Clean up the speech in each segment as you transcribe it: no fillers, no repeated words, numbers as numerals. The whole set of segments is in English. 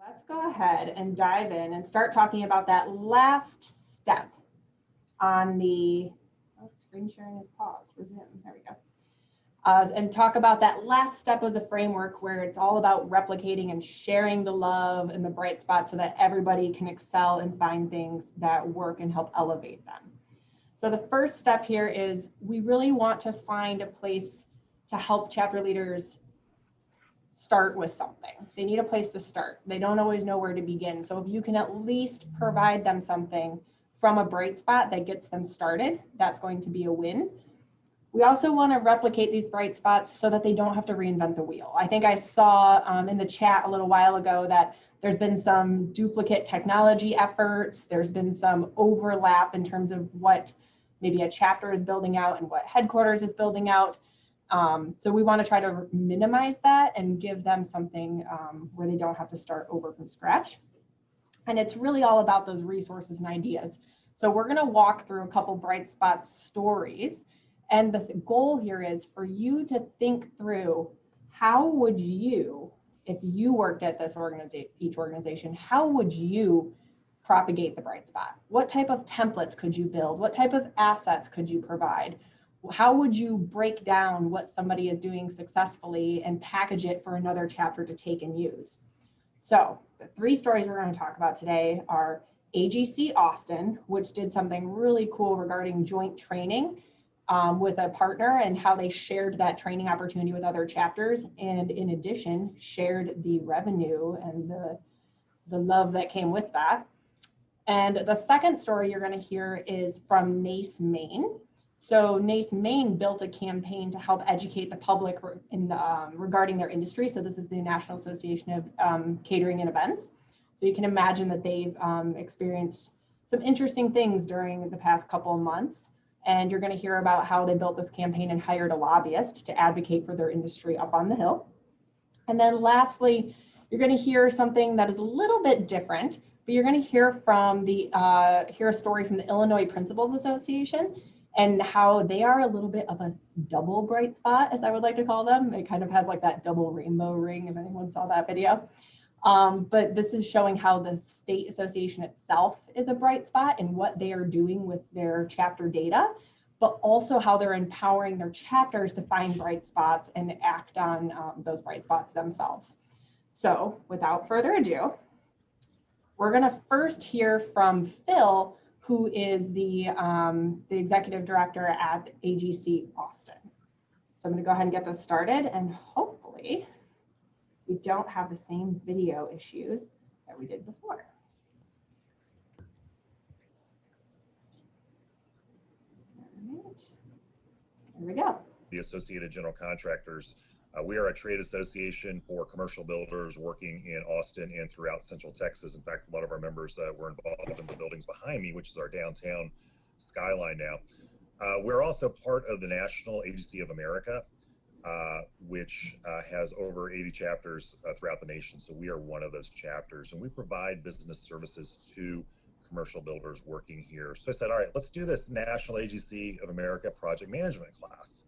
Let's go ahead and dive in and start talking about that last step on the, oh, screen sharing is paused, resume, there we go. And talk about that last step of the framework where it's all about replicating and sharing the love and the bright spots so that everybody can excel and find things that work and help elevate them. So the first step here is we really want to find a place to help chapter leaders start with something. They need a place to start. They don't always know where to begin. So if you can at least provide them something from a bright spot that gets them started, that's going to be a win. We also want to replicate these bright spots so that they don't have to reinvent the wheel. I think I saw in the chat a little while ago that there's been some duplicate technology efforts. There's been some overlap in terms of what maybe a chapter is building out and what headquarters is building out. So we want to try to minimize that and give them something where they don't have to start over from scratch. And it's really all about those resources and ideas. So we're going to walk through a couple bright spot stories. And the goal here is for you to think through, how would you, if you worked at this each organization, how would you propagate the bright spot? What type of templates could you build? What type of assets could you provide? How would you break down what somebody is doing successfully and package it for another chapter to take and use? So the three stories we're going to talk about today are AGC Austin, which did something really cool regarding joint training with a partner and how they shared that training opportunity with other chapters, and in addition shared the revenue and the love that came with that. And the second story you're going to hear is from NACE Maine. So NACE Maine built a campaign to help educate the public regarding their industry. So this is the National Association of Catering and Events. So you can imagine that they've experienced some interesting things during the past couple of months. And you're going to hear about how they built this campaign and hired a lobbyist to advocate for their industry up on the Hill. And then lastly, you're going to hear something that is a little bit different, but you're going to hear from hear a story from the Illinois Principals Association and how they are a little bit of a double bright spot, as I would like to call them. It kind of has like that double rainbow ring, if anyone saw that video. But this is showing how the state association itself is a bright spot and what they are doing with their chapter data, but also how they're empowering their chapters to find bright spots and act on those bright spots themselves. So without further ado, we're going to first hear from Phil, who is the executive director at AGC Austin. So I'm going to go ahead and get this started, and hopefully we don't have the same video issues that we did before. All right. There we go. The Associated General Contractors. We are a trade association for commercial builders working in Austin and throughout Central Texas. In fact, a lot of our members were involved in the buildings behind me, which is our downtown skyline now. We're also part of the National Agency of America, which has over 80 chapters throughout the nation. So we are one of those chapters, and we provide business services to commercial builders working here. So I said, all right, let's do this National Agency of America project management class.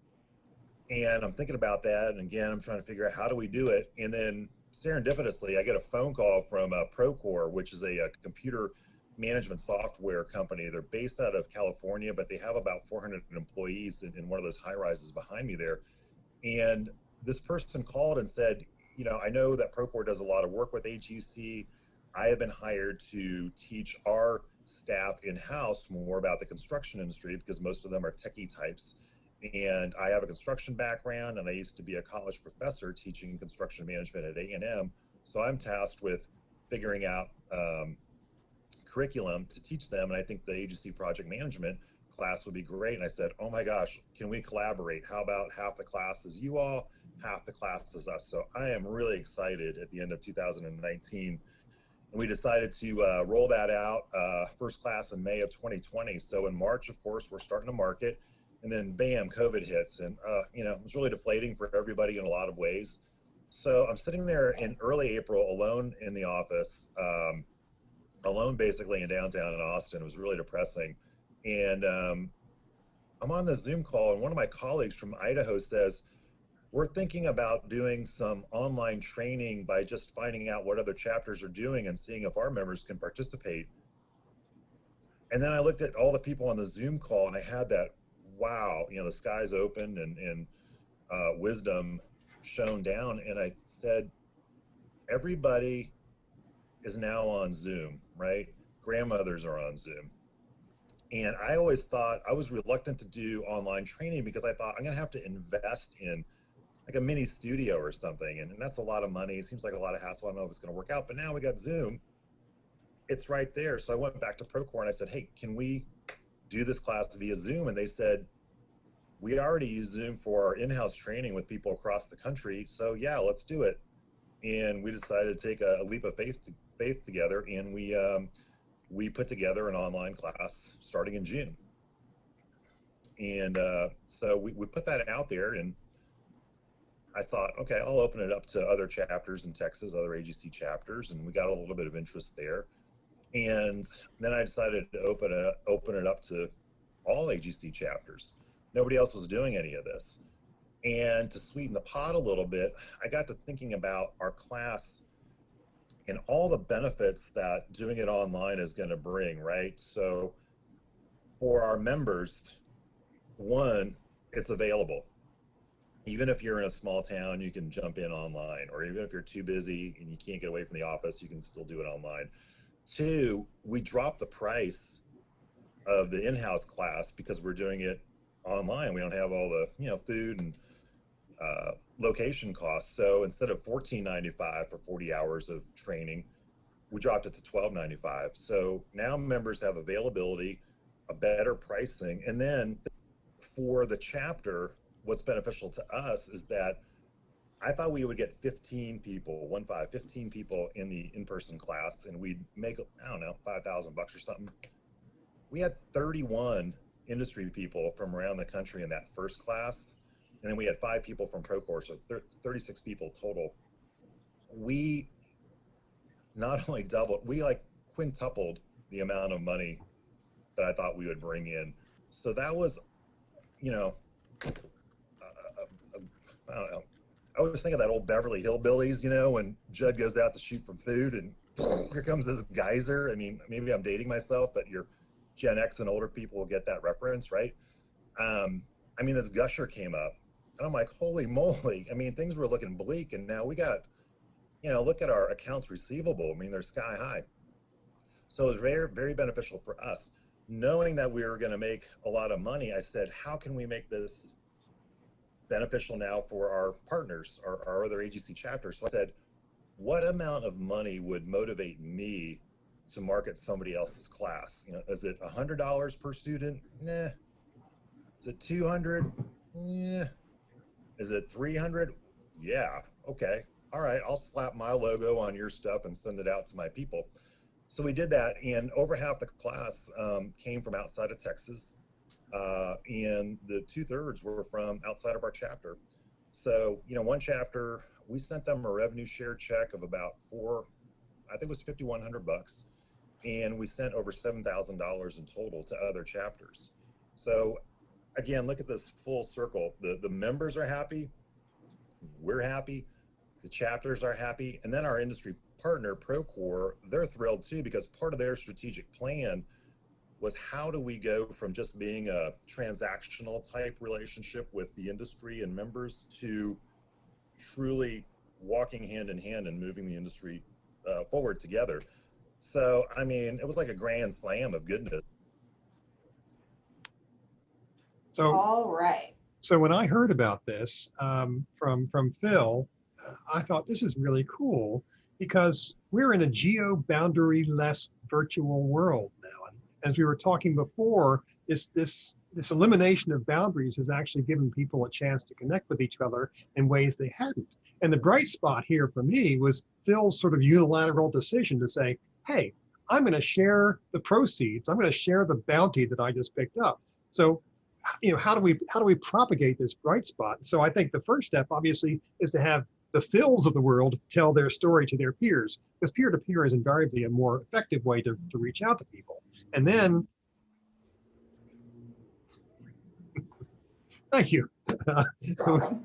And I'm thinking about that, and again, I'm trying to figure out how do we do it. And then serendipitously, I get a phone call from Procore, which is a computer management software company. They're based out of California, but they have about 400 employees in one of those high rises behind me there. And this person called and said, you know, I know that Procore does a lot of work with AGC. I have been hired to teach our staff in-house more about the construction industry because most of them are techie types. And I have a construction background, and I used to be a college professor teaching construction management at A&M. So I'm tasked with figuring out curriculum to teach them. And I think the agency project management class would be great. And I said, oh my gosh, can we collaborate? How about half the class is you all, half the class is us? So I am really excited at the end of 2019. And we decided to roll that out, first class in May of 2020. So in March, of course, we're starting to market. And then bam, COVID hits. And, you know, it was really deflating for everybody in a lot of ways. So I'm sitting there in early April alone in the office, alone basically in downtown in Austin. It was really depressing. And I'm on this Zoom call, and one of my colleagues from Idaho says, we're thinking about doing some online training by just finding out what other chapters are doing and seeing if our members can participate. And then I looked at all the people on the Zoom call and I had that, wow, you know, the sky's open and wisdom shone down. And I said, everybody is now on Zoom, right? Grandmothers are on Zoom. And I always thought, I was reluctant to do online training because I thought I'm going to have to invest in like a mini studio or something. And that's a lot of money. It seems like a lot of hassle. I don't know if it's going to work out, but now we got Zoom. It's right there. So I went back to Procore and I said, hey, can we do this class via Zoom? And they said, we already use Zoom for our in-house training with people across the country. So yeah, let's do it. And we decided to take a leap of faith together. And we put together an online class starting in June. And so we put that out there, and I thought, okay, I'll open it up to other chapters in Texas, other AGC chapters, and we got a little bit of interest there. And then I decided to open it up to all AGC chapters. Nobody else was doing any of this. And to sweeten the pot a little bit, I got to thinking about our class and all the benefits that doing it online is going to bring, right? So for our members, one, it's available. Even if you're in a small town, you can jump in online, or even if you're too busy and you can't get away from the office, you can still do it online. Two, we dropped the price of the in-house class because we're doing it online. We don't have all the, you know, food and location costs. So instead of $14.95 for 40 hours of training, we dropped it to $12.95. So now members have availability, a better pricing. And then for the chapter, what's beneficial to us is that I thought we would get 15 people in the in-person class, and we'd make, I don't know, $5,000 or something. We had 31 industry people from around the country in that first class. And then we had 5 people from Procore, so 36 people total. We not only doubled, we like quintupled the amount of money that I thought we would bring in. So that was, you know, I don't know. I always think of that old Beverly Hillbillies, you know, when Judd goes out to shoot for food and here comes this geyser. I mean, maybe I'm dating myself, but your Gen X and older people will get that reference, right? I mean, this gusher came up and I'm like, holy moly. I mean, things were looking bleak, and now we got, you know, look at our accounts receivable. I mean, they're sky high. So it was very, very beneficial for us. Knowing that we were going to make a lot of money, I said, how can we make this beneficial now for our partners, our other AGC chapters? So I said, what amount of money would motivate me to market somebody else's class? You know, is it $100 per student? Nah. Is it 200? Yeah. Is it 300? Yeah. Okay. All right. I'll slap my logo on your stuff and send it out to my people. So we did that, and over half the class came from outside of Texas, and the 2/3 were from outside of our chapter. So, you know, one chapter, we sent them a revenue share check of about I think it was $5,100, and we sent over $7,000 in total to other chapters. So again, look at this full circle. The members are happy, we're happy, the chapters are happy, and then our industry partner, Procore, they're thrilled too, because part of their strategic plan was how do we go from just being a transactional type relationship with the industry and members to truly walking hand in hand and moving the industry forward together. So, I mean, it was like a grand slam of goodness. So, all right. So when I heard about this from Phil, I thought this is really cool because we're in a geo-boundary-less virtual world now. And as we were talking before, this elimination of boundaries has actually given people a chance to connect with each other in ways they hadn't. And the bright spot here for me was Phil's sort of unilateral decision to say, hey, I'm going to share the proceeds. I'm going to share the bounty that I just picked up. So, you know, how do we propagate this bright spot? So I think the first step, obviously, is to have the Phils of the world tell their story to their peers, because peer-to-peer is invariably a more effective way to reach out to people. And then, thank you.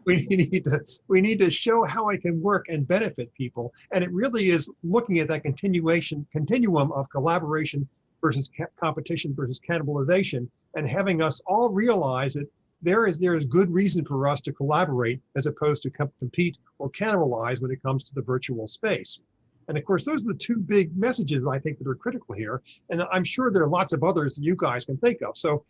we need to show how it can work and benefit people. And it really is looking at that continuum of collaboration versus competition versus cannibalization, and having us all realize that there is good reason for us to collaborate as opposed to compete or cannibalize when it comes to the virtual space. And of course, those are the two big messages I think that are critical here. And I'm sure there are lots of others that you guys can think of. So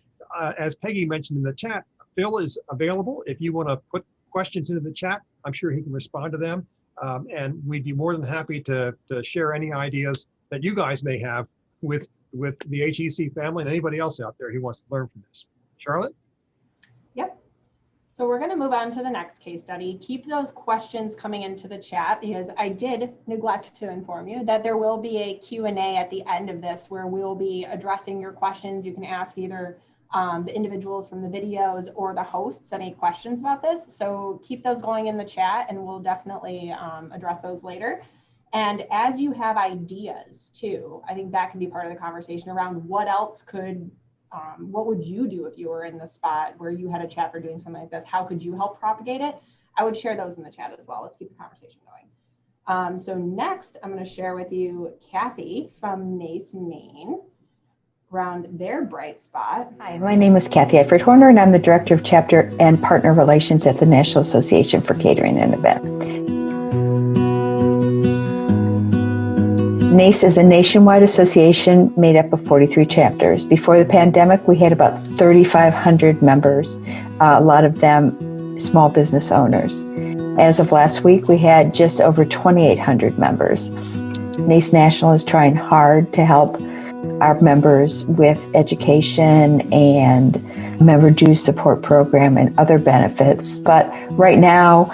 as Peggy mentioned in the chat, Phil is available. If you want to put questions into the chat, I'm sure he can respond to them. And we'd be more than happy to share any ideas that you guys may have with the HEC family and anybody else out there who wants to learn from this. Charlotte? Yep. So we're going to move on to the next case study. Keep those questions coming into the chat, because I did neglect to inform you that there will be a Q&A at the end of this where we'll be addressing your questions. You can ask either the individuals from the videos or the hosts any questions about this. So keep those going in the chat and we'll definitely address those later. And as you have ideas too, I think that can be part of the conversation around what else could, what would you do if you were in the spot where you had a chapter doing something like this? How could you help propagate it? I would share those in the chat as well. Let's keep the conversation going. So next, I'm going to share with you Kathy from NACE, Maine, around their bright spot. Hi, my name is Kathy Eifert-Horner, and I'm the Director of Chapter and Partner Relations at the National Association for Catering and Events. NACE is a nationwide association made up of 43 chapters. Before the pandemic, we had about 3,500 members, a lot of them small business owners. As of last week, we had just over 2,800 members. NACE National is trying hard to help our members with education and member dues support program and other benefits. But right now,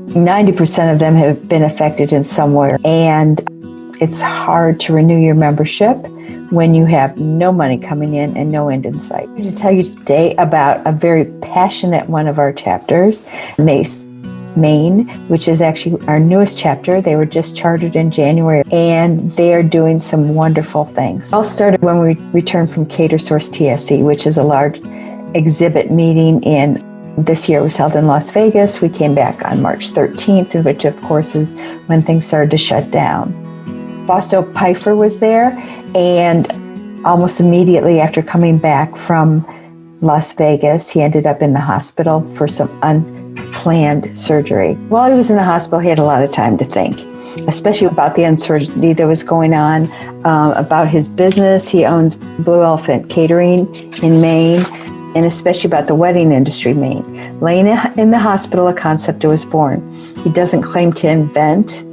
90% of them have been affected in some way, and it's hard to renew your membership when you have no money coming in and no end in sight. I'm going to tell you today about a very passionate one of our chapters, NACE Maine, which is actually our newest chapter. They were just chartered in January, and they are doing some wonderful things. All started when we returned from CaterSource TSC, which is a large exhibit meeting this year. It was held in Las Vegas. We came back on March 13th, which of course is when things started to shut down. Fausto Pfeiffer was there, and almost immediately after coming back from Las Vegas, he ended up in the hospital for some unplanned surgery. While he was in the hospital, he had a lot of time to think, especially about the uncertainty that was going on about his business. He owns Blue Elephant Catering in Maine, and especially about the wedding industry in Maine. Laying in the hospital, a concept was born. He doesn't claim to invent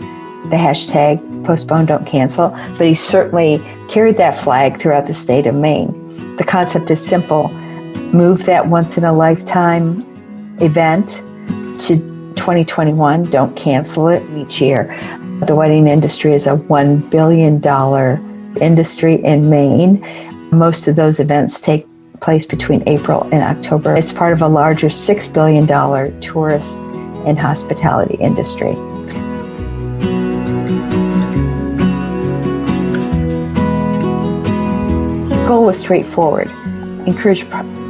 the hashtag postpone, don't cancel, but he certainly carried that flag throughout the state of Maine. The concept is simple. Move that once in a lifetime event to 2021. Don't cancel it each year. The wedding industry is a $1 billion industry in Maine. Most of those events take place between April and October. It's part of a larger $6 billion tourist and hospitality industry. The goal was straightforward: encourage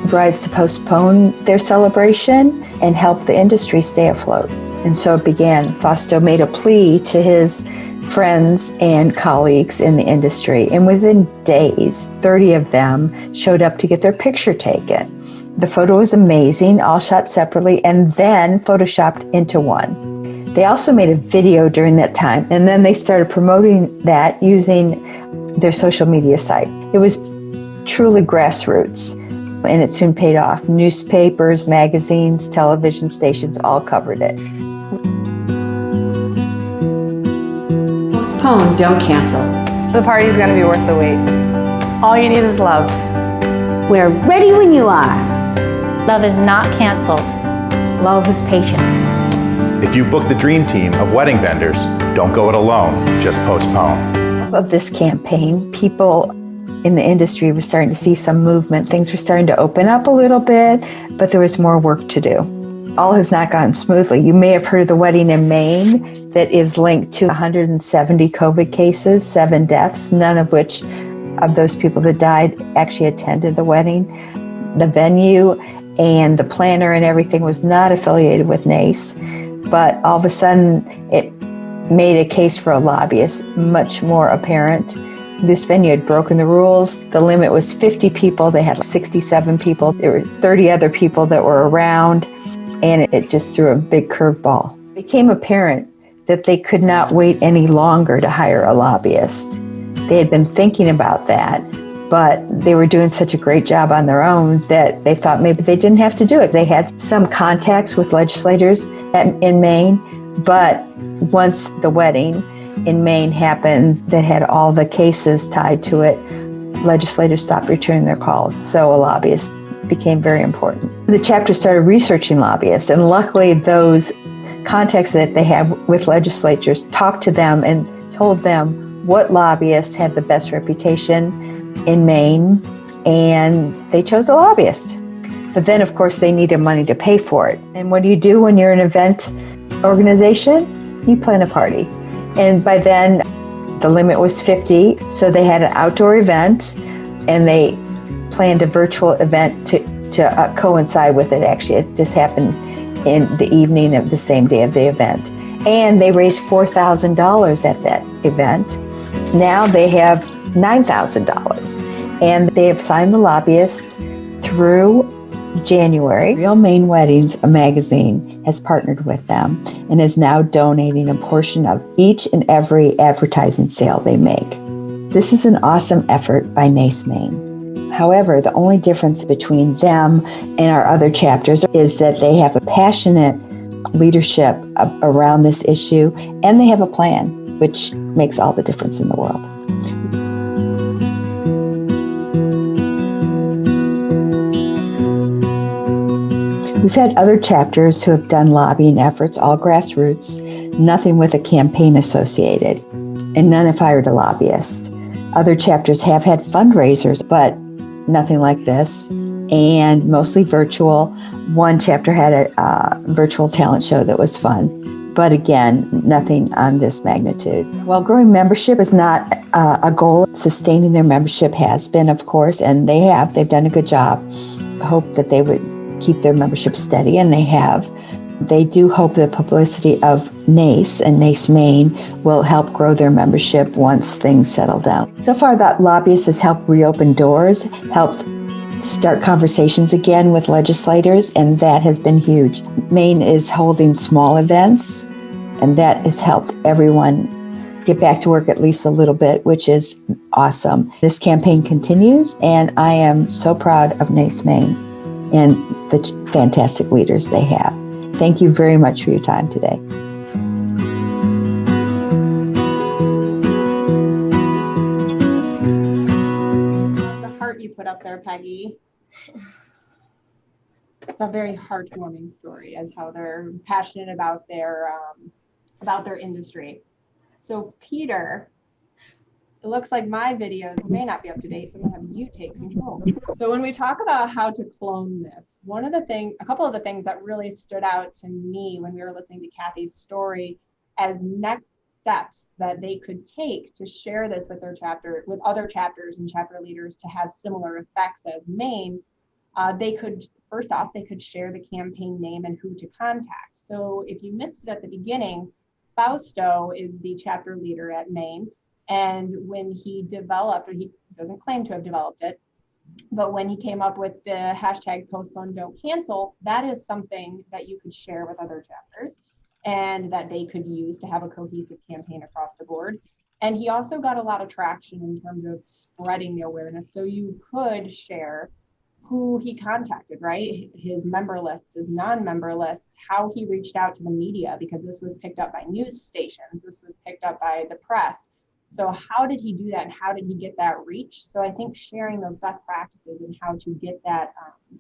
brides to postpone their celebration and help the industry stay afloat. And so it began. Fausto made a plea to his friends and colleagues in the industry, and within days, 30 of them showed up to get their picture taken. The photo was amazing, all shot separately, and then photoshopped into one. They also made a video during that time, and then they started promoting that using their social media site. It was truly grassroots, and it soon paid off. Newspapers, magazines, television stations all covered it. Postpone, don't cancel. The party's gonna be worth the wait. All you need is love. We're ready when you are. Love is not canceled. Love is patient. If you book the dream team of wedding vendors, don't go it alone, just postpone. Of this campaign, people in the industry were starting to see some movement. Things were starting to open up a little bit, but there was more work to do. All has not gone smoothly. You may have heard of the wedding in Maine that is linked to 170 COVID cases, 7 deaths, none of which of those people that died actually attended the wedding. The venue and the planner and everything was not affiliated with NACE, but all of a sudden it made a case for a lobbyist much more apparent. This venue had broken the rules. The limit was 50 people. They had 67 people. There were 30 other people that were around, and it just threw a big curveball. It became apparent that they could not wait any longer to hire a lobbyist. They had been thinking about that, but they were doing such a great job on their own that they thought maybe they didn't have to do it. They had some contacts with legislators in Maine, but once the wedding in Maine happened that had all the cases tied to it, legislators stopped returning their calls, so a lobbyist became very important. The chapter started researching lobbyists, and luckily those contacts that they have with legislatures talked to them and told them what lobbyists had the best reputation in Maine, and they chose a lobbyist. But then, of course, they needed money to pay for it. And what do you do when you're an event organization? You plan a party. And by then, the limit was 50, so they had an outdoor event, and they planned a virtual event to coincide with it. Actually, it just happened in the evening of the same day of the event. And they raised $4,000 at that event. Now they have $9,000, and they have signed the lobbyist through January. Real Maine Weddings, a magazine, has partnered with them and is now donating a portion of each and every advertising sale they make. This is an awesome effort by NACE Maine. However, the only difference between them and our other chapters is that they have a passionate leadership around this issue, and they have a plan, which makes all the difference in the world. We've had other chapters who have done lobbying efforts, all grassroots, nothing with a campaign associated, and none have hired a lobbyist. Other chapters have had fundraisers, but nothing like this, and mostly virtual. One chapter had a virtual talent show that was fun, but again, nothing on this magnitude. While growing membership is not a goal, sustaining their membership has been, of course, and they've done a good job. I hope that they would keep their membership steady, and they have. They do hope the publicity of NACE and NACE Maine will help grow their membership once things settle down. So far, that lobbyist has helped reopen doors, helped start conversations again with legislators, and that has been huge. Maine is holding small events, and that has helped everyone get back to work at least a little bit, which is awesome. This campaign continues, and I am so proud of NACE Maine and the fantastic leaders they have. Thank you very much for your time today. The heart you put up there, Peggy. It's a very heartwarming story as how they're passionate about their industry. So Peter, it looks like my videos may not be up to date, so I'm gonna have you take control. So when we talk about how to clone this, a couple of the things that really stood out to me when we were listening to Kathy's story as next steps that they could take to share this with with other chapters and chapter leaders to have similar effects as Maine, first off, they could share the campaign name and who to contact. So if you missed it at the beginning, Fausto is the chapter leader at Maine. And when he developed, or he doesn't claim to have developed it, but when he came up with the hashtag postpone don't cancel, that is something that you could share with other chapters and that they could use to have a cohesive campaign across the board. And he also got a lot of traction in terms of spreading the awareness. So you could share who he contacted, right? His member lists, his non-member lists, how he reached out to the media, because this was picked up by news stations, this was picked up by the press. So how did he do that, and how did he get that reach? So I think sharing those best practices and how to get that,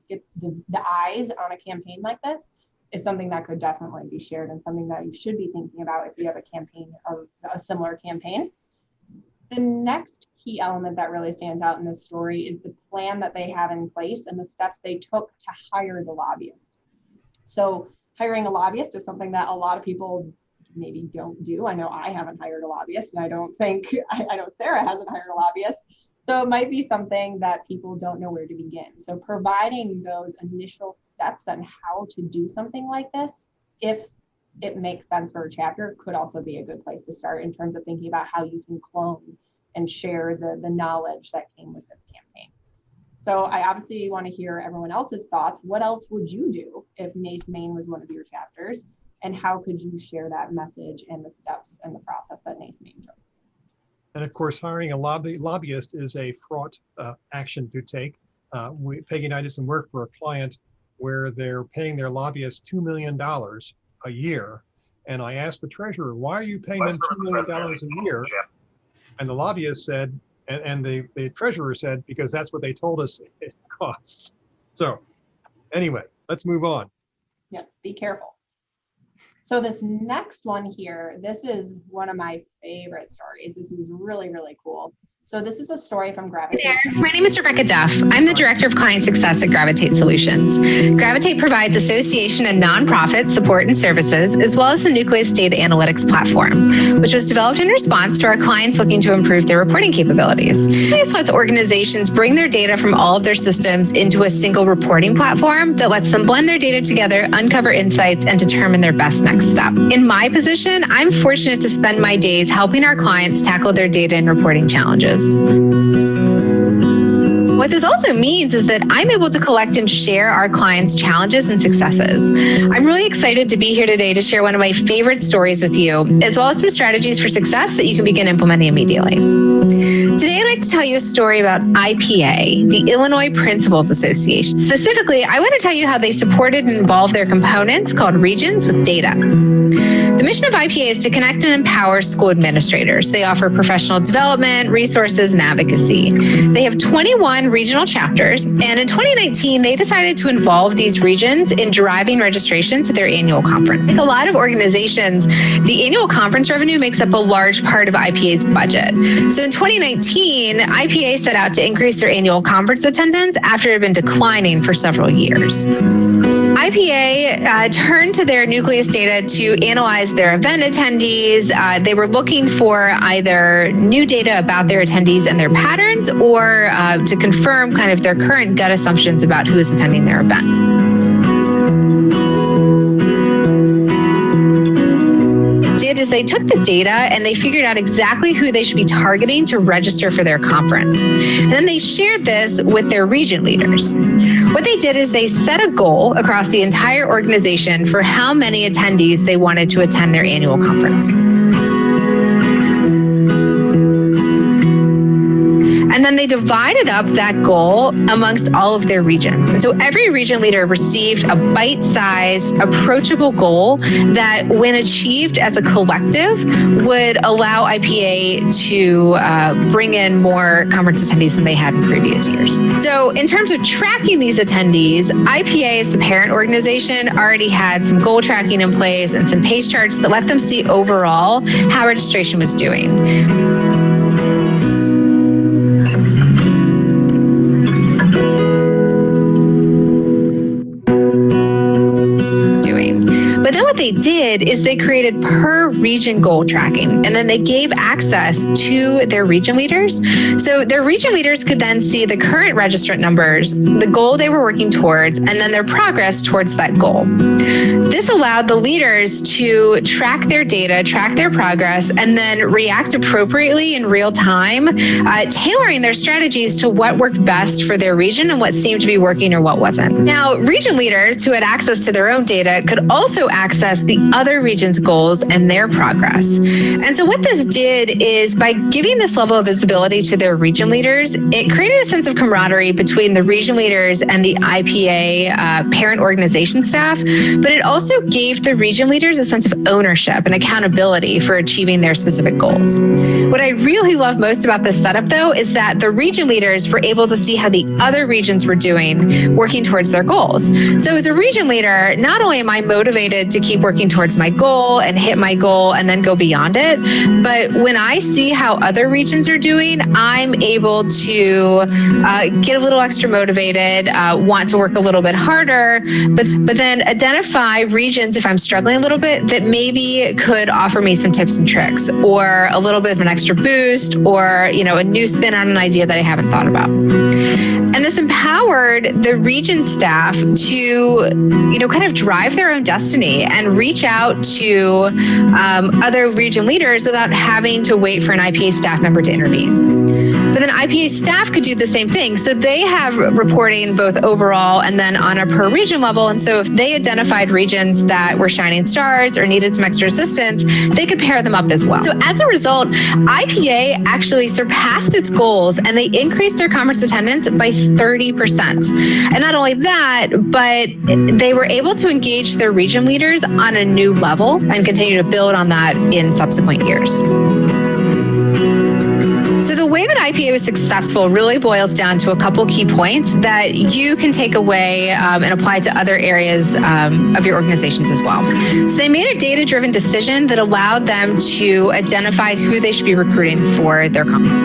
get the eyes on a campaign like this is something that could definitely be shared and something that you should be thinking about if you have a campaign or a similar campaign. The next key element that really stands out in this story is the plan that they have in place and the steps they took to hire the lobbyist. So hiring a lobbyist is something that a lot of people maybe don't do. I know I haven't hired a lobbyist, and I know Sarah hasn't hired a lobbyist. So it might be something that people don't know where to begin. So providing those initial steps on how to do something like this, if it makes sense for a chapter, could also be a good place to start in terms of thinking about how you can clone and share the knowledge that came with this campaign. So I obviously want to hear everyone else's thoughts. What else would you do if NACE Maine was one of your chapters? And how could you share that message and the steps and the process that NACE Maine took? And of course, hiring a lobbyist is a fraught action to take. Peggy and I did some work for a client where they're paying their lobbyist $2 million a year. And I asked the treasurer, why are you paying them $2 million a year? And the lobbyist said, and the treasurer said, because that's what they told us it costs. So anyway, let's move on. Yes, be careful. So this next one here, this is one of my favorite stories. This is really, really cool. So this is a story from Gravitate. Hey there. My name is Rebecca Duff. I'm the Director of Client Success at Gravitate Solutions. Gravitate provides association and nonprofit support and services, as well as the Nucleus Data Analytics platform, which was developed in response to our clients looking to improve their reporting capabilities. Nucleus lets organizations bring their data from all of their systems into a single reporting platform that lets them blend their data together, uncover insights, and determine their best next step. In my position, I'm fortunate to spend my days helping our clients tackle their data and reporting challenges. What this also means is that I'm able to collect and share our clients' challenges and successes. I'm really excited to be here today to share one of my favorite stories with you, as well as some strategies for success that you can begin implementing immediately. Today, I'd like to tell you a story about IPA, the Illinois Principals Association. Specifically, I want to tell you how they supported and involved their components called regions with data. The mission of IPA is to connect and empower school administrators. They offer professional development, resources, and advocacy. They have 21 regional chapters, and in 2019, they decided to involve these regions in driving registration to their annual conference. Like a lot of organizations, the annual conference revenue makes up a large part of IPA's budget. So in 2019, IPA set out to increase their annual conference attendance after it had been declining for several years. IPA turned to their Nucleus data to analyze their event attendees. They were looking for either new data about their attendees and their patterns, or to confirm kind of their current gut assumptions about who is attending their events. Did is they took the data and they figured out exactly who they should be targeting to register for their conference. And then they shared this with their region leaders. What they did is they set a goal across the entire organization for how many attendees they wanted to attend their annual conference. And then they divided up that goal amongst all of their regions. And so every region leader received a bite-sized, approachable goal that, when achieved as a collective, would allow IPA to bring in more conference attendees than they had in previous years. So in terms of tracking these attendees, IPA, as the parent organization, already had some goal tracking in place and some page charts that let them see overall how registration was doing. But then what they did is they created per region goal tracking, and then they gave access to their region leaders. So their region leaders could then see the current registrant numbers, the goal they were working towards, and then their progress towards that goal. This allowed the leaders to track their data, track their progress, and then react appropriately in real time, tailoring their strategies to what worked best for their region and what seemed to be working or what wasn't. Now, region leaders who had access to their own data could also access the other region's goals and their progress. And so what this did is, by giving this level of visibility to their region leaders, it created a sense of camaraderie between the region leaders and the IPA parent organization staff, but it also gave the region leaders a sense of ownership and accountability for achieving their specific goals. What I really love most about this setup, though, is that the region leaders were able to see how the other regions were doing, working towards their goals. So as a region leader, not only am I motivated to keep working towards my goal and hit my goal and then go beyond it. But when I see how other regions are doing, I'm able to get a little extra motivated, want to work a little bit harder, but then identify regions, if I'm struggling a little bit, that maybe could offer me some tips and tricks or a little bit of an extra boost or, a new spin on an idea that I haven't thought about. And this empowered the region staff to, kind of drive their own destiny and reach out to other region leaders without having to wait for an IPA staff member to intervene. But then IPA staff could do the same thing. So they have reporting both overall and then on a per region level. And so if they identified regions that were shining stars or needed some extra assistance, they could pair them up as well. So as a result, IPA actually surpassed its goals and they increased their conference attendance by 30%. And not only that, but they were able to engage their region leaders on a new level and continue to build on that in subsequent years. So the way that IPA was successful really boils down to a couple key points that you can take away and apply to other areas of your organizations as well. So they made a data-driven decision that allowed them to identify who they should be recruiting for their conference.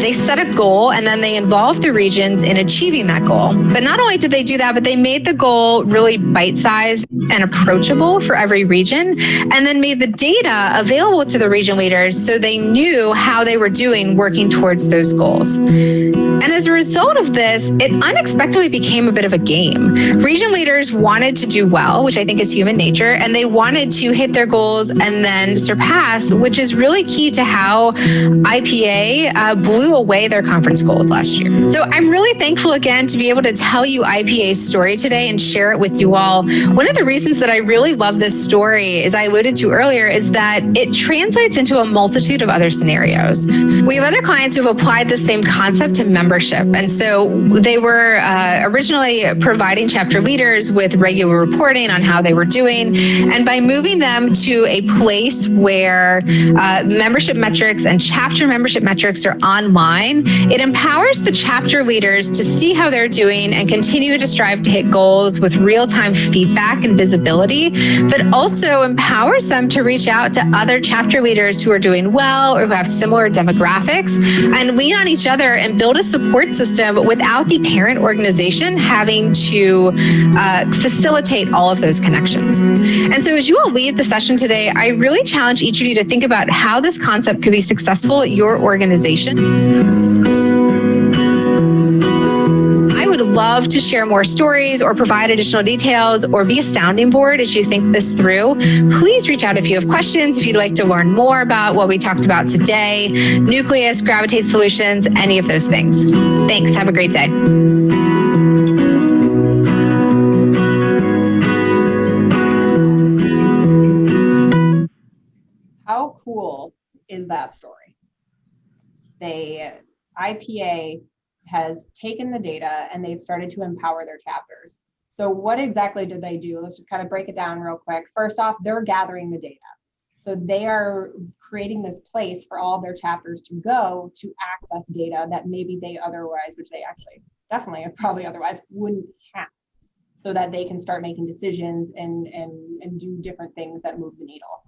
They set a goal and then they involved the regions in achieving that goal. But not only did they do that, but they made the goal really bite-sized and approachable for every region, and then made the data available to the region leaders so they knew how they were doing working towards those goals. And as a result of this, it unexpectedly became a bit of a game. Region leaders wanted to do well, which I think is human nature, and they wanted to hit their goals and then surpass, which is really key to how IPA blew away their conference goals last year. So I'm really thankful again to be able to tell you IPA's story today and share it with you all. One of the reasons that I really love this story, as I alluded to earlier, is that it translates into a multitude of other scenarios. We have other clients who've applied the same concept to membership. And so they were originally providing chapter leaders with regular reporting on how they were doing. And by moving them to a place where membership metrics and chapter membership metrics are online, it empowers the chapter leaders to see how they're doing and continue to strive to hit goals with real-time feedback and visibility, but also empowers them to reach out to other chapter leaders who are doing well or who have similar demographics and lean on each other and build a support system without the parent organization having to facilitate all of those connections. And so as you all leave the session today, I really challenge each of you to think about how this concept could be successful at your organization. I would love to share more stories or provide additional details or be a sounding board as you think this through. Please reach out if you have questions, if you'd like to learn more about what we talked about today, Nucleus, Gravitate Solutions, any of those things. Thanks. Have a great day. How cool is that story? IPA has taken the data and they've started to empower their chapters. So what exactly did they do? Let's just kind of break it down real quick. First off, they're gathering the data. So they are creating this place for all of their chapters to go to access data that maybe they otherwise, which they actually definitely probably otherwise wouldn't have, so that they can start making decisions and do different things that move the needle.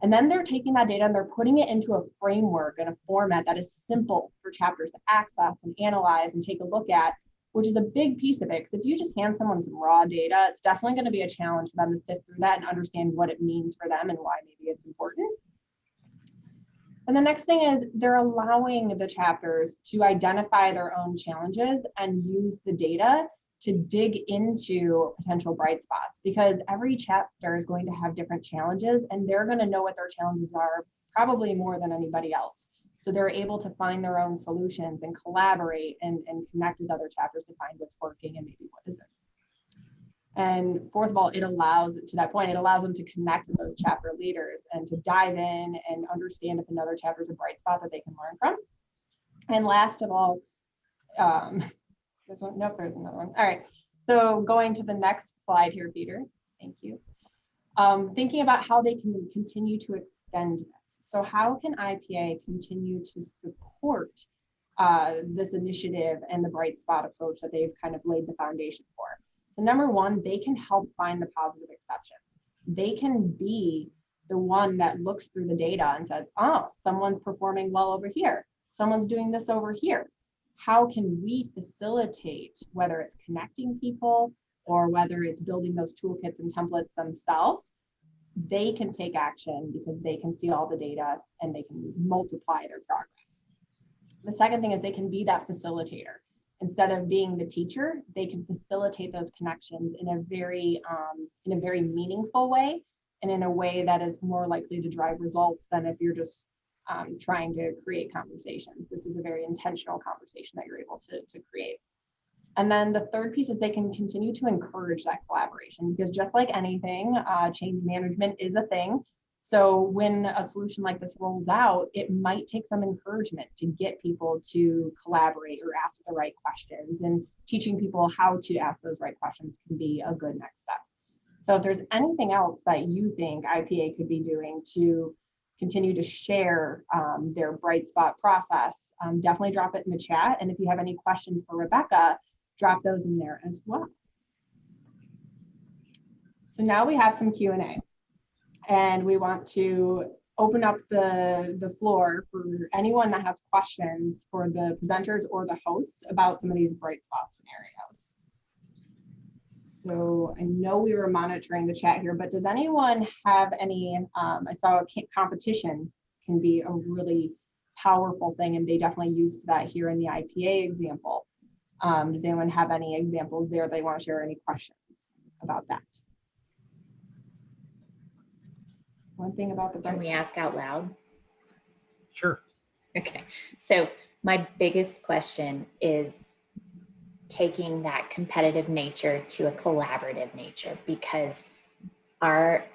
And then they're taking that data and they're putting it into a framework and a format that is simple for chapters to access and analyze and take a look at, which is a big piece of it. Because if you just hand someone some raw data, it's definitely going to be a challenge for them to sift through that and understand what it means for them and why maybe it's important. And the next thing is they're allowing the chapters to identify their own challenges and use the data to dig into potential bright spots, because every chapter is going to have different challenges and they're going to know what their challenges are probably more than anybody else. So they're able to find their own solutions and collaborate and connect with other chapters to find what's working and maybe what isn't. And fourth of all, it allows, to that point, it allows them to connect with those chapter leaders and to dive in and understand if another chapter is a bright spot that they can learn from. And last of all, there's one, nope, there's another one. All right, so going to the next slide here, Peter, thank you. Thinking about how they can continue to extend this. So how can IPA continue to support this initiative and the bright spot approach that they've kind of laid the foundation for? So number one, they can help find the positive exceptions. They can be the one that looks through the data and says, oh, someone's performing well over here. Someone's doing this over here. How can we facilitate, whether it's connecting people or whether it's building those toolkits and templates themselves, they can take action because they can see all the data and they can multiply their progress. The second thing is they can be that facilitator. Instead of being the teacher, they can facilitate those connections in a very meaningful way and in a way that is more likely to drive results than if you're just trying to create conversations. This is a very intentional conversation that you're able to create. And then the third piece is they can continue to encourage that collaboration, because just like anything, change management is a thing. So when a solution like this rolls out, it might take some encouragement to get people to collaborate or ask the right questions, and teaching people how to ask those right questions can be a good next step. So if there's anything else that you think IPA could be doing to continue to share their bright spot process, definitely drop it in the chat. And if you have any questions for Rebecca, drop those in there as well. So now we have some Q&A, and we want to open up the floor for anyone that has questions for the presenters or the hosts about some of these bright spot scenarios. So I know we were monitoring the chat here, but does anyone have any, I saw competition can be a really powerful thing, and they definitely used that here in the IPA example. Does anyone have any examples there they want to share, any questions about that? One thing about the— Can we ask out loud? Sure. Okay, so my biggest question is taking that competitive nature to a collaborative nature, because our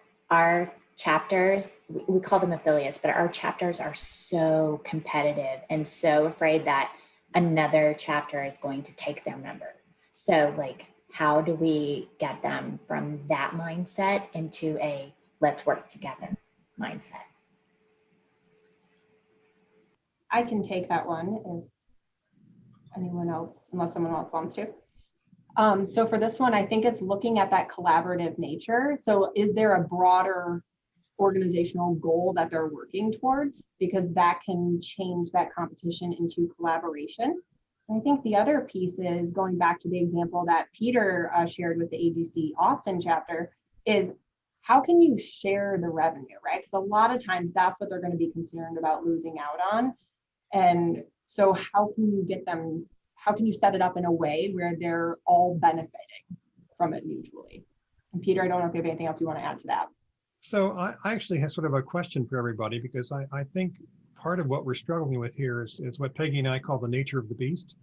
chapters, we call them affiliates, but our chapters are so competitive and so afraid that another chapter is going to take their member. So like, how do we get them from that mindset into a let's work together mindset? I can take that one if anyone else, unless someone else wants to. So for this one, I think it's looking at that collaborative nature. So is there a broader organizational goal that they're working towards? Because that can change that competition into collaboration. And I think the other piece is going back to the example that Peter shared with the AGC Austin chapter, is how can you share the revenue, right? Because a lot of times that's what they're going to be concerned about losing out on. And so how can you get them, how can you set it up in a way where they're all benefiting from it mutually? And Peter, I don't know if you have anything else you want to add to that. So I actually have sort of a question for everybody, because I think part of what we're struggling with here is what Peggy and I call the nature of the beast.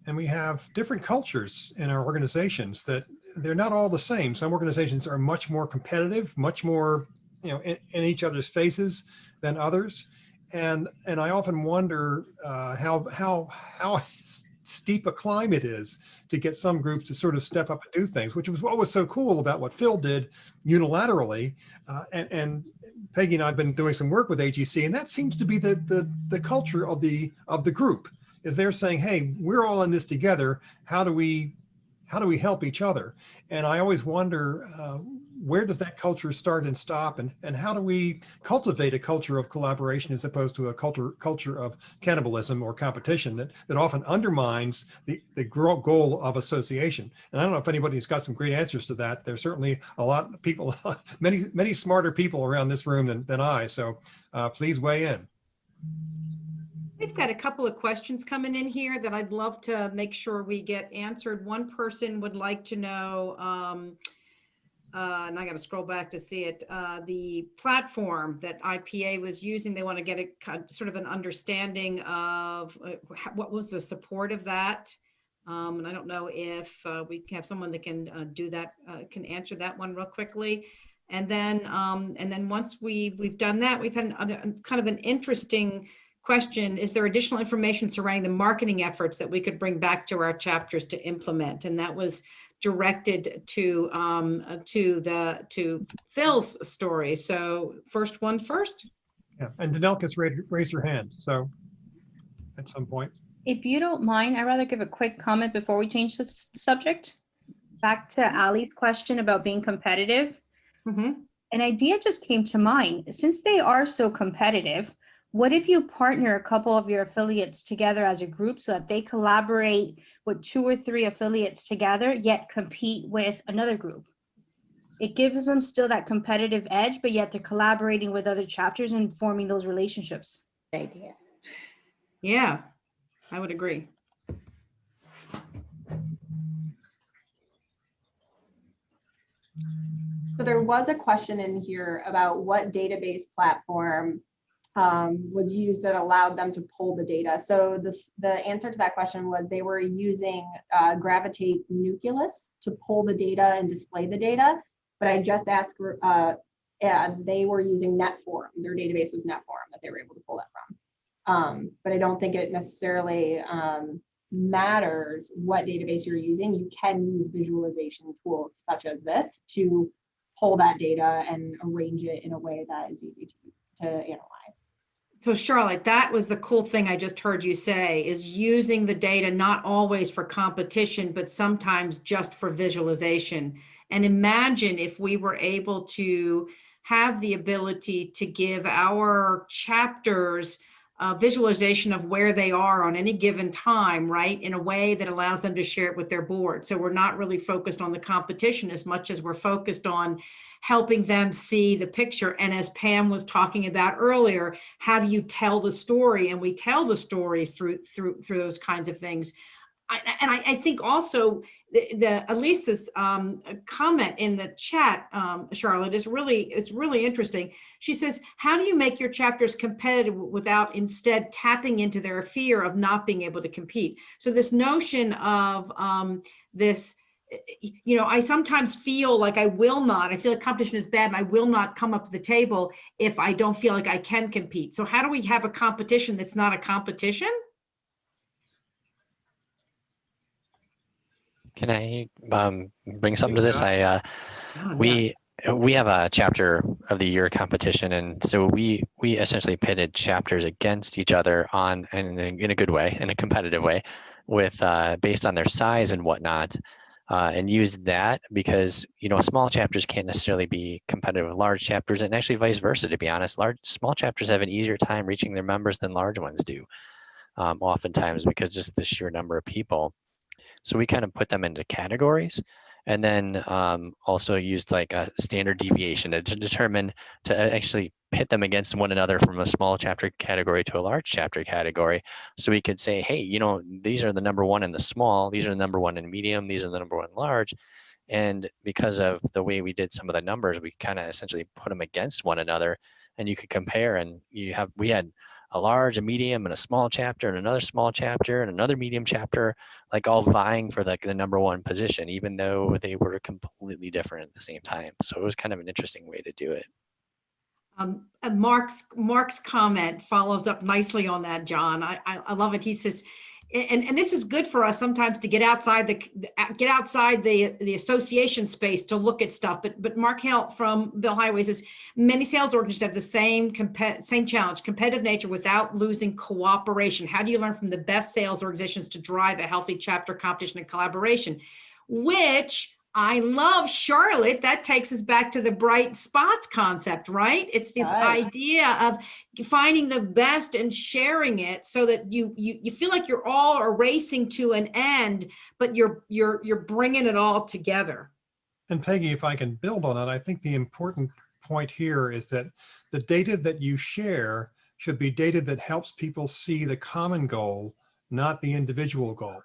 And we have different cultures in our organizations that they're not all the same. Some organizations are much more competitive, much more, you know, in each other's faces than others. And I often wonder how steep a climb it is to get some groups to sort of step up and do things, which was what was so cool about what Phil did unilaterally. And Peggy and I have been doing some work with AGC, and that seems to be the culture of the group, is they're saying, hey, we're all in this together. How do we help each other? And I always wonder, where does that culture start and stop, and how do we cultivate a culture of collaboration as opposed to a culture of cannibalism or competition that often undermines the goal of association? And I don't know if anybody's got some great answers to that. There's certainly a lot of people, many smarter people around this room than I, so please weigh in. We've got a couple of questions coming in here that I'd love to make sure we get answered. One person would like to know, and I got to scroll back to see it, the platform that IPA was using. They want to get a sort of an understanding of what was the support of that. And I don't know if we can have someone that can do that, can answer that one real quickly. And then once we've done that, we've had kind of an interesting question. Is there additional information surrounding the marketing efforts that we could bring back to our chapters to implement? And that was directed to Phil's story. So first one first. Yeah, and Danelka's raised her hand, so at some point. If you don't mind, I'd rather give a quick comment before we change the subject. Back to Ali's question about being competitive. Mm-hmm. An idea just came to mind. Since they are so competitive, what if you partner a couple of your affiliates together as a group so that they collaborate with 2 or 3 affiliates together, yet compete with another group? It gives them still that competitive edge, but yet they're collaborating with other chapters and forming those relationships. Good idea. Yeah, I would agree. So there was a question in here about what database platform was used that allowed them to pull the data. So the answer to that question was they were using Gravitate Nucleus to pull the data and display the data. But I just asked, they were using NetForum. Their database was NetForum that they were able to pull that from. But I don't think it necessarily matters what database you're using. You can use visualization tools such as this to pull that data and arrange it in a way that is easy to analyze. So Charlotte, that was the cool thing I just heard you say, is using the data not always for competition, but sometimes just for visualization. And imagine if we were able to have the ability to give our chapters a visualization of where they are on any given time, right? In a way that allows them to share it with their board. So we're not really focused on the competition as much as we're focused on helping them see the picture. And as Pam was talking about earlier, how do you tell the story? And we tell the stories through those kinds of things. I think also Elisa's comment in the chat, Charlotte, is really interesting. She says, how do you make your chapters competitive without instead tapping into their fear of not being able to compete? So this notion of this, I sometimes feel like I feel like competition is bad and I will not come up to the table if I don't feel like I can compete. So how do we have a competition that's not a competition? Can I bring something to this? We have a chapter of the year competition, and so we essentially pitted chapters against each other in a good way, in a competitive way, with based on their size and whatnot, and used that because small chapters can't necessarily be competitive with large chapters, and actually vice versa. To be honest, small chapters have an easier time reaching their members than large ones do, oftentimes because just the sheer number of people. So we kind of put them into categories, and then also used like a standard deviation to actually pit them against one another from a small chapter category to a large chapter category. So we could say, hey, these are the number one in the small, these are the number one in medium, these are the number one large. And because of the way we did some of the numbers, we kind of essentially put them against one another, and you could compare. And we had a large, a medium, and a small chapter, and another small chapter, and another medium chapter, like all vying for the number one position, even though they were completely different at the same time. So it was kind of an interesting way to do it. Mark's comment follows up nicely on that, John. I love it. He says, and this is good for us sometimes to get outside the association space to look at stuff. But Mark Hale from Bill Highway says many sales organizations have the same challenge, competitive nature without losing cooperation. How do you learn from the best sales organizations to drive a healthy chapter competition and collaboration? Which I love, Charlotte. That takes us back to the bright spots concept, right? It's this idea of finding the best and sharing it so that you feel like you're all racing to an end, but you're bringing it all together. And Peggy, if I can build on it, I think the important point here is that the data that you share should be data that helps people see the common goal, not the individual goal.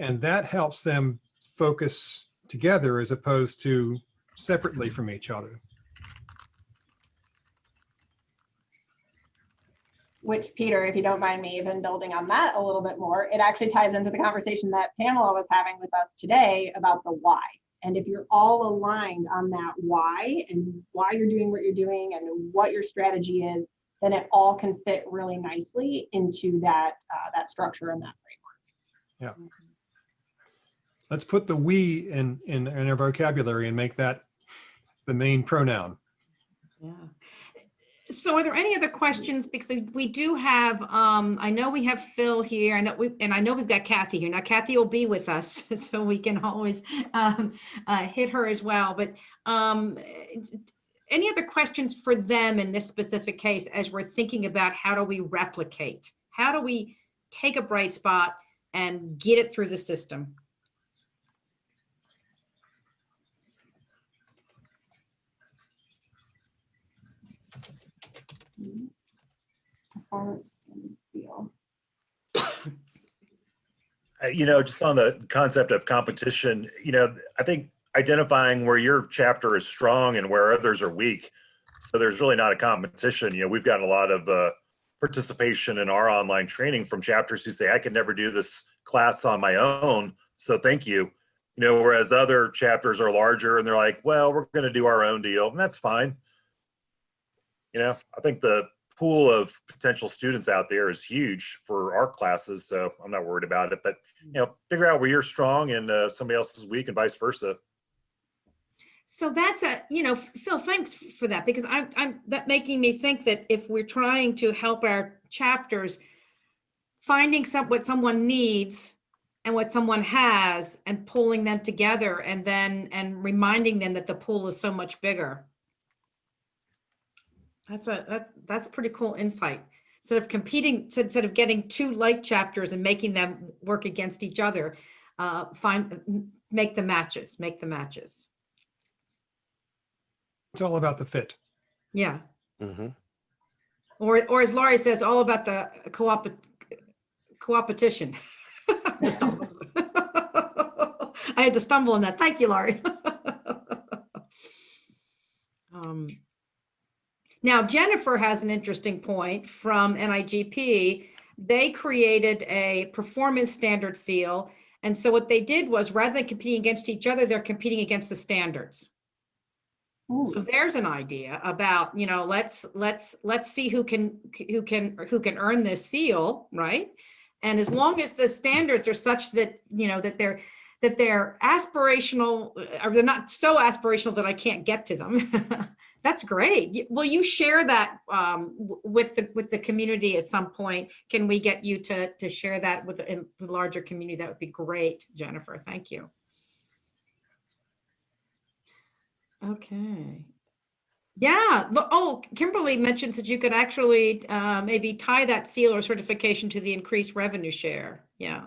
And that helps them focus together as opposed to separately from each other. Which, Peter, if you don't mind me even building on that a little bit more, it actually ties into the conversation that Pamela was having with us today about the why. And if you're all aligned on that why and why you're doing what you're doing and what your strategy is, then it all can fit really nicely into that structure and that framework. Yeah. Let's put the we in our vocabulary and make that the main pronoun. Yeah. So are there any other questions? Because we do have, I know we have Phil here, and I know we've got Kathy here. Now, Kathy will be with us, so we can always hit her as well. But any other questions for them in this specific case as we're thinking about how do we replicate? How do we take a bright spot and get it through the system? Performance feel. Just on the concept of competition, I think identifying where your chapter is strong and where others are weak. So there's really not a competition. We've gotten a lot of participation in our online training from chapters who say, I could never do this class on my own, so thank you. Whereas other chapters are larger and they're like, well, we're going to do our own deal, and that's fine. I think the pool of potential students out there is huge for our classes, so I'm not worried about it. But figure out where you're strong and somebody else is weak, and vice versa. So that's Phil, thanks for that, because I'm that making me think that if we're trying to help our chapters, finding what someone needs and what someone has and pulling them together and reminding them that the pool is so much bigger. That's pretty cool insight. Instead of getting two like chapters and making them work against each other, make the matches. It's all about the fit. Yeah. Mm-hmm. Or as Laurie says, all about the co-opetition. I had to stumble on that. Thank you, Laurie. Now, Jennifer has an interesting point from NIGP. They created a performance standard seal. And so what they did was, rather than competing against each other, they're competing against the standards. Ooh. So there's an idea about, let's see who can earn this seal, right? And as long as the standards are such that, that they're aspirational, or they're not so aspirational that I can't get to them. That's great. Will you share that with the community at some point? Can we get you to share that with the larger community? That would be great, Jennifer. Thank you. Okay. Yeah. Oh, Kimberly mentions that you could actually maybe tie that seal or certification to the increased revenue share. Yeah.